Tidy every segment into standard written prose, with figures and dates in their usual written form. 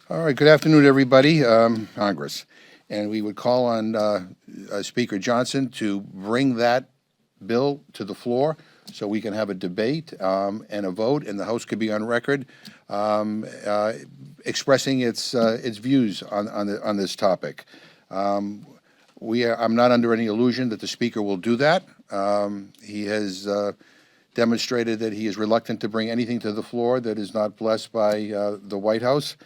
All right, good afternoon, everybody, Congress. And we would call on Speaker Johnson to bring that bill to the floor so we can have a debate and a vote, and the House could be on record expressing its views on this topic. I'm not under any illusion that the Speaker will do that. He has demonstrated that he is reluctant to bring anything to the floor that is not blessed by the White House.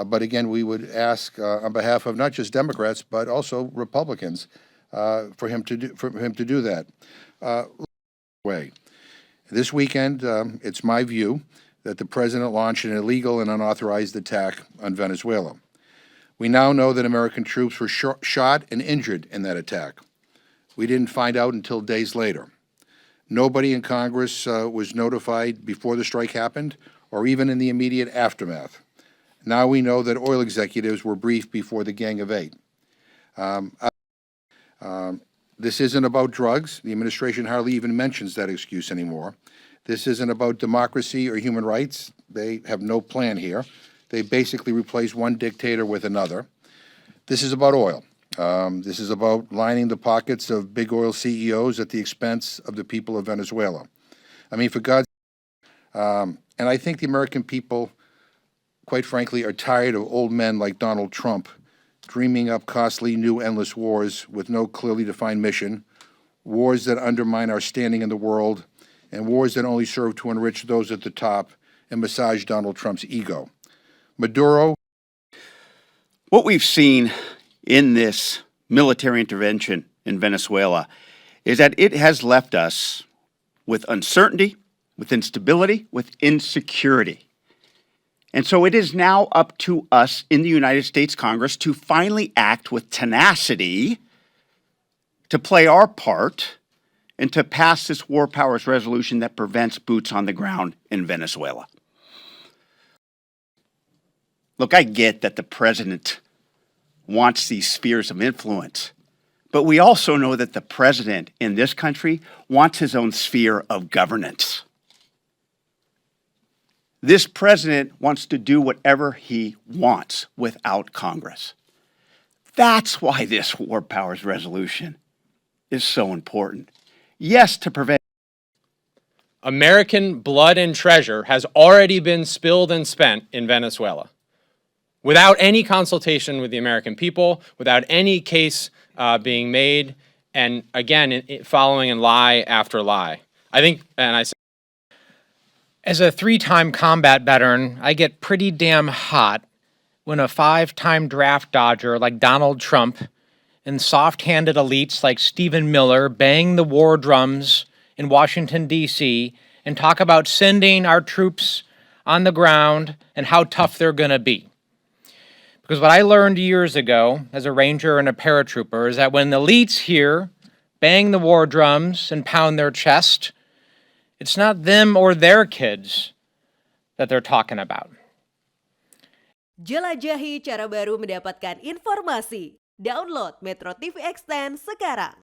But again, we would ask on behalf of not just Democrats but also Republicans for him to do that. This weekend, it's my view that the president launched an illegal and unauthorized attack on Venezuela. We now know that American troops were shot and injured in that attack. We didn't find out until days later. Nobody in Congress was notified before the strike happened or even in the immediate aftermath. Now we know that oil executives were briefed before the Gang of Eight. This isn't about drugs. The administration hardly even mentions that excuse anymore. This isn't about democracy or human rights. They have no plan here. They basically replace one dictator with another. This is about oil. This is about lining the pockets of big oil CEOs at the expense of the people of Venezuela. I mean, for God's and I think the American people, quite frankly, are tired of old men like Donald Trump dreaming up costly new endless wars with no clearly defined mission, wars that undermine our standing in the world, and wars that only serve to enrich those at the top and massage Donald Trump's ego. Maduro. What we've seen in this military intervention in Venezuela is that it has left us with uncertainty, with instability, with insecurity. And so it is now up to us in the United States Congress to finally act with tenacity, to play our part, and to pass this war powers resolution that prevents boots on the ground in Venezuela. Look, I get that the president wants these spheres of influence, but we also know that the president in this country wants his own sphere of governance. This president wants to do whatever he wants without Congress. That's why this war powers resolution is so important. Yes, to prevent. American blood and treasure has already been spilled and spent in Venezuela without any consultation with the American people, without any case being made, and again, following in lie after lie. I think, and I say, as a 3-time combat veteran, I get pretty damn hot when a 5-time draft dodger like Donald Trump and soft-handed elites like Stephen Miller bang the war drums in Washington, D.C. and talk about sending our troops on the ground and how tough they're going to be. Because what I learned years ago as a ranger and a paratrooper is that when the elites here bang the war drums and pound their chest, it's not them or their kids that they're talking about. Jelajahi cara baru mendapatkan informasi. Download MetroTV Extend sekarang.